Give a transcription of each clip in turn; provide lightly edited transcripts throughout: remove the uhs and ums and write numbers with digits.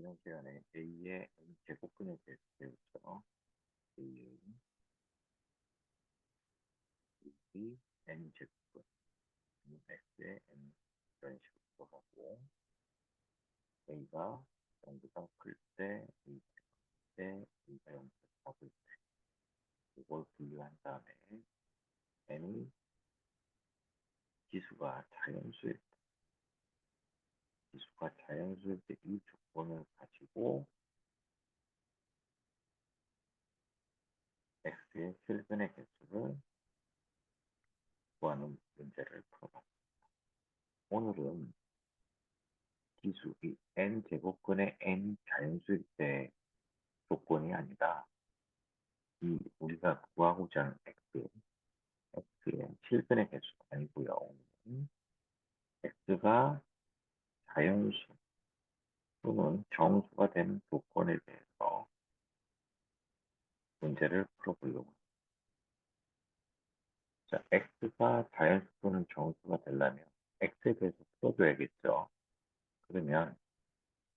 이번 시간에 A의 N제곱근에 대해서 배웠죠. A의 B N제곱근, X의 N 이런 식으로 하고 A가 0보다 클 때, A 때, A가 0보다 작을 때 이걸 분류한 다음에 N이 지수가 자연수일 때, 지수가 자연수일 때 이 조건을 가지고 X의 실근의 개수를 구하는 문제를 풀어봤습니다. 오늘은 지수, 이 N제곱근의 N이 자연수일 때 조건이 아니라 이 우리가 구하고자 하는 X의 실근의 개수가 아니고요. X가 자연수 또는 정수가 되는 조건에 대해서 문제를 풀어보려고 합니다. 자, X가 자연수 또는 정수가 되려면 X에 대해서 풀어줘야겠죠. 그러면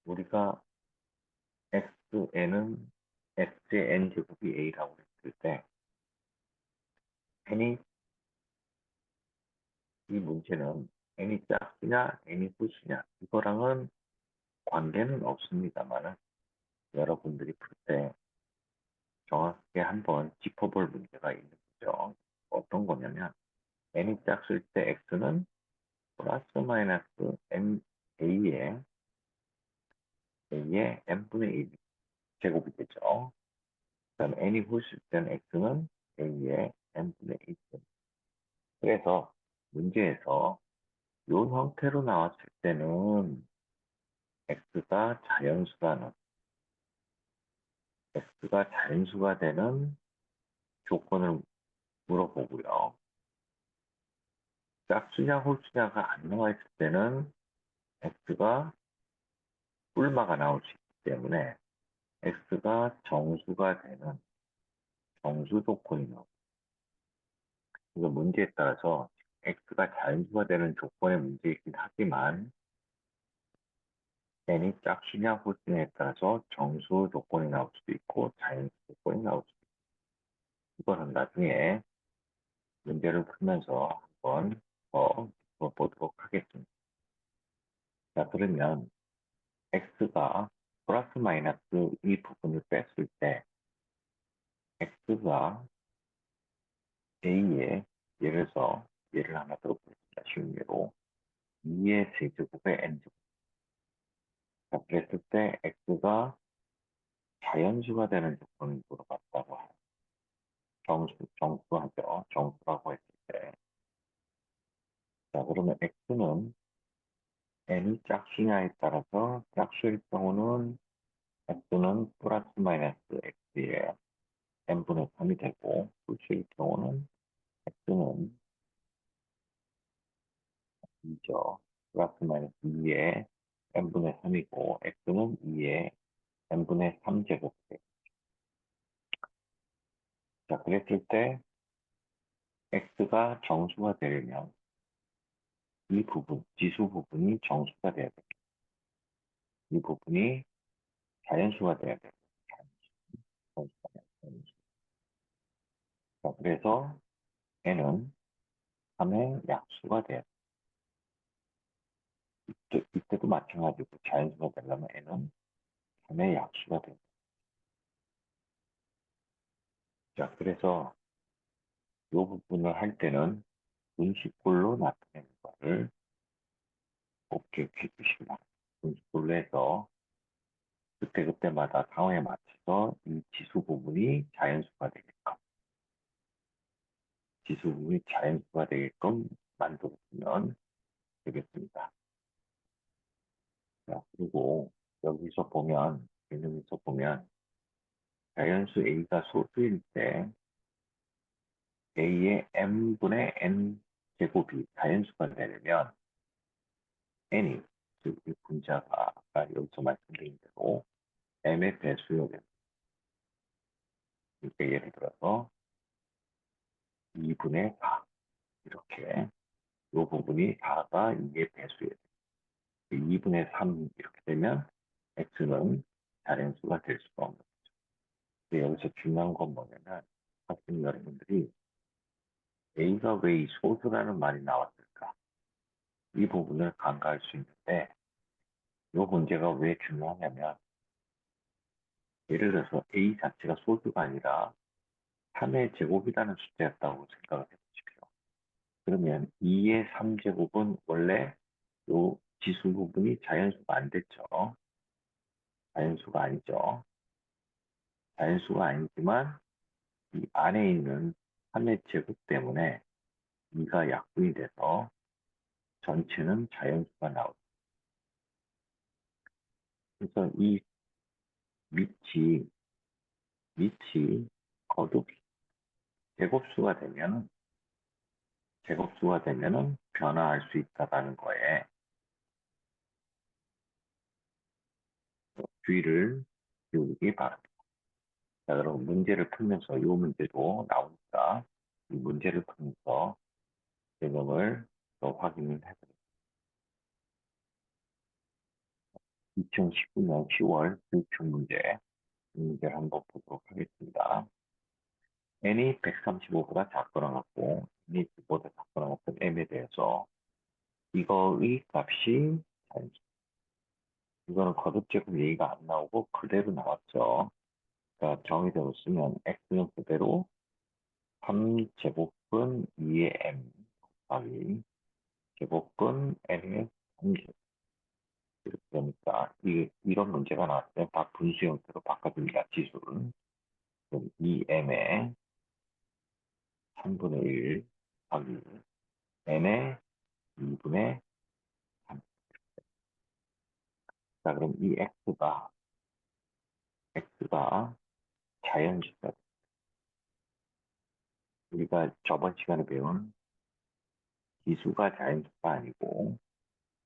우리가 Xn은 X의 N제곱이 A라고 했을 때 N이 이 문제는 N이 작으냐, N이 크시냐, 이거랑은 관계는 없습니다만은 여러분들이 풀 때 정확하게 한번 짚어볼 문제가 있는 거죠. 어떤 거냐면, N이 작을 때 X는 플러스 마이너스 N, A의 N분의 1 제곱이 되죠. 그 다음에 N이 크실 때는 X는 A의 N분의 1 제곱. 그래서 문제에서 이 형태로 나왔을 때는 X가 자연수가 되는 조건을 물어보고요. 짝수냐 홀수냐가 안 나와 있을 때는 X가 뿔마가 나올 수 있기 때문에 X가 정수가 되는 정수 조건이 나옵니다. 이거 문제에 따라서 X가 자연수가 되는 조건의 문제이긴 하지만 N이 짝수냐 홀수냐에 따라서 정수 조건이 나올 수도 있고 자연수 조건이 나올 수도 있고 이거는 나중에 문제를 풀면서 한번 더 보도록 하겠습니다. 자, 그러면 X가 플러스 마이너스 이 부분을 뺐을 때 X가 A의 예를 들어서 예를 하나 더 보겠습니다. 쉬운 예로 2의 세제곱의 N제곱. 자, 그랬을 때 X가 자연수가 되는 조건을 물어봤다고 해요. 정수하죠. 정수라고 했을 때. 자, 그러면 X는 N이 짝수냐에 따라서 짝수일 경우는 X는 플러스 마이너스 X의 N분의 3이 되고, 홀수일 경우는 X는 2죠. 플러스 마이너스 2의 n분의 3이고 x는 2의 n분의 3제곱. 자, 그랬을 때 x가 정수가 되려면 이 부분, 지수 부분이 정수가 돼야 됩니다. 이 부분이 자연수가 돼야 돼요. 정수가 돼야 돼요. 자, 그래서 n은 3의 약수가 돼야 돼요. 이때도 마찬가지고 자연수가 되려면 n은 3의 약수가 돼요. 자, 그래서 이 부분을 할 때는 분식꼴로 나타내는 거를 꼭 기억해 주시기 바랍니다. 분식꼴로 해서 그때그때마다 상황에 맞춰서 이 지수 부분이 자연수가 되게끔 만들어주면 되겠습니다. 자, 그리고 여기서 보면 자연수 A가 소수일 때 A의 M분의 N 제곱이 자연수가 되려면 N이, 즉, 이 분자가 아까 여기서 말씀드린 대로 M의 배수여야 됩니다. 그러니까 예를 들어서 2분의 4 이렇게 이 부분이 4가 2의 배수예요. 2분의 3 이렇게 되면 x는 자연수가 될 수가 없는 거죠. 근데 여기서 중요한 건 뭐냐면 학생 여러분들이 a가 왜 이 소수라는 말이 나왔을까? 이 부분을 간과할 수 있는데 이 문제가 왜 중요하냐면 예를 들어서 a 자체가 소수가 아니라 3의 제곱이라는 숫자였다고 생각을 해보십시오. 그러면 2의 3제곱은 원래 요 지수 부분이 자연수가 안 됐죠. 자연수가 아니죠. 자연수가 아니지만 이 안에 있는 3의 제곱 때문에 2가 약분이 돼서 전체는 자연수가 나오죠. 그래서 이 밑이 거듭 제곱수가 되면은 변화할 수 있다라는 거에 주의를 기울이기 바랍니다. 자, 그럼 문제를 풀면서 이 문제도 나오니까 이 문제를 풀면서 개념을 또 확인을 해보겠습니다. 2019년 10월 교육청 문제, 이 문제를 한번 보도록 하겠습니다. n이 135보다 작거나 같고 n이 2보다 작거나 같은 m에 대해서 이거의 값이 자연수. 이거는 거듭제곱 얘기가 안 나오고 그대로 나왔죠. 그러니까 정의대로 쓰면 x는 그대로 3제곱분 2의 m 곱하기 제곱분 n의 3제곱. 이렇게 되니까 이런 문제가 나왔을 때 분수 형태로 바꿔줍니다. 지수를. 그럼 2m의 3분의 1 곱하기 n의 2분의 3. 자, 그럼 이 x가 자연수가 우리가 저번 시간에 배운 지수가 자연수가 아니고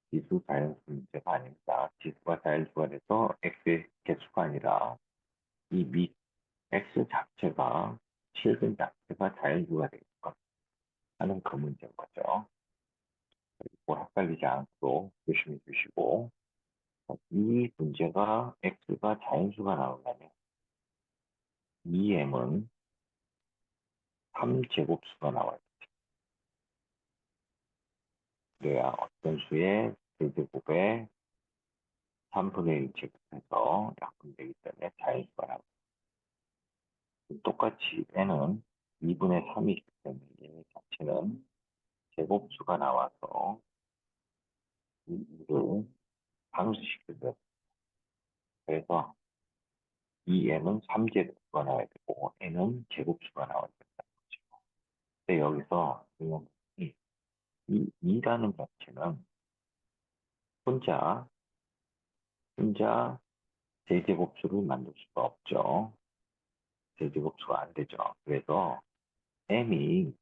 지수 자연수 문제가 아닙니다. 지수가 자연수가 돼서 x의 개수가 아니라 이 밑 x 자체가 실근 자체가 자연수가 되니까 하는 그 문제인 거죠. 그리고 헷갈리지 않도록 조심해 주시고 이 문제가 x가 자연수가 나오려면 2m은 3제곱수가 나와요. 그래야 어떤 수의 제제곱에 3분의 1 제곱해서 약분되기 때문에 자연수가 나옵니다. 똑같이 n은 2분의 3이기 때문에 얘 자체는 제곱수가 나와서 이 2를 상수시켜줘요. 그래서 이 m은 3제곱수가 나와야 되고 n은 제곱수가 나와야 된다는 거죠. 근데 여기서 이 2라는 자체는 혼자 제제곱수를 만들 수가 없죠. 제제곱수가 안 되죠. 그래서 m이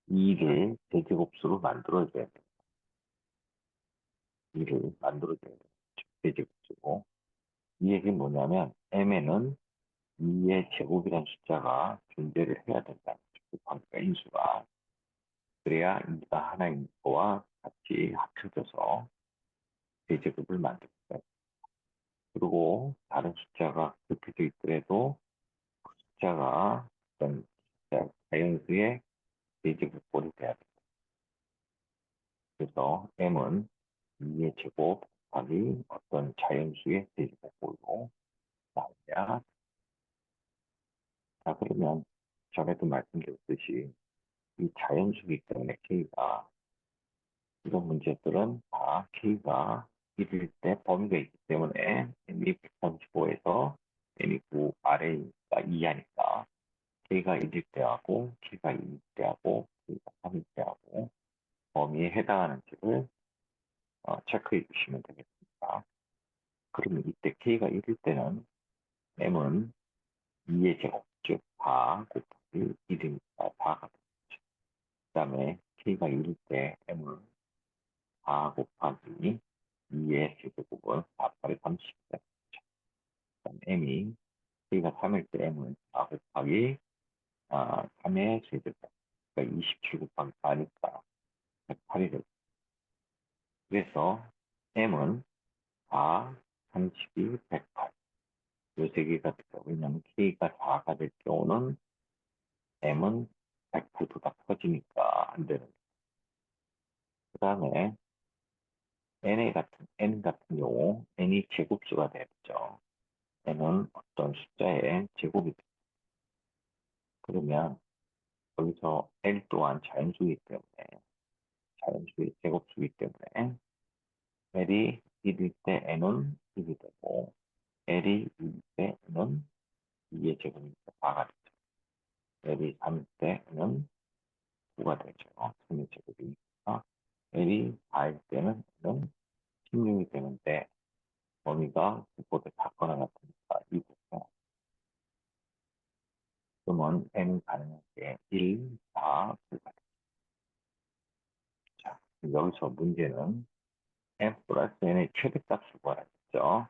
2를 제제곱수로 만들어줘야 돼요. 2를 만들어줘야 돼요. 제제곱수고. 이 얘기는 뭐냐면 m에는 2의 제곱이라는 숫자가 존재를 해야 된다는 거죠. 그러니까 인수가. 그래야 2가 하나인 거와 같이 합쳐져서 제제곱을 만듭니다. 그리고 다른 숫자가 곱해져 있더라도 그 숫자가 어떤 자연수의 제제곱꼴이 돼야 됩니다. 그래서 m은 2의 제곱 곱하기 어떤 자연수의 제제곱꼴로 나오냐. 자, 그러면 전에도 말씀드렸듯이 이 자연수이기 때문에 K가 이런 문제들은 다 K가 1일 때 범위가 있기 때문에 M이 135에서 M이 9 아래가 2 하니까 K가 1일 때하고 K가 2일 때하고 K가 3일 때하고 범위에 해당하는 식을 체크해 주시면 되겠습니다. 그러면 이때 K가 1일 때는 M은 2의 제곱, 즉 4 곱하기 1이니까 4가 되겠죠. 그 다음에 K가 1일 때 M은 4 곱하기 2의 제곱은 4, 8이 30이 되겠죠. 그다음 M이 K가 3일 때 M은 4 곱하기 3의 제곱, 그러니까 27 곱하기 4니까 108이 되죠. 그래서 M은 4, 32, 108. 요 세 개가 들어. 왜냐면 K가 4가 될 경우는 M은 100%다 커지니까 안 되는. 그 다음에 N 같은 경우, N이 제곱수가 되죠. N은 어떤 숫자의 제곱이 돼. 그러면 여기서 L 또한 자연수이기 때문에, 자연수의 제곱수이기 때문에 L이 1일 때 N은 1이 되고, L이 2일 때 N은 2의 제곱이니까 4가 되죠. L이 3일 때 N은 9가 되죠. 3의 제곱이니까. L이 4일 때는 N은 16이 되는데, 범위가 9보다 작거나 같으니까 2부터. 그러면 N은 가능한 게 1, 4, 9가 되죠. 자, 여기서 문제는 M 플러스 N의 최대값을 구하라겠죠.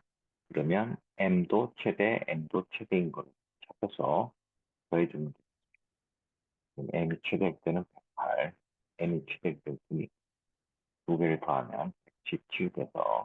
그러면 M도 최대, N도 최대인 걸 찾아서 더해주면 돼요. 그럼 M이 최대일 때는 108, N이 최대일 때는 9두 개를 더하면 117 돼서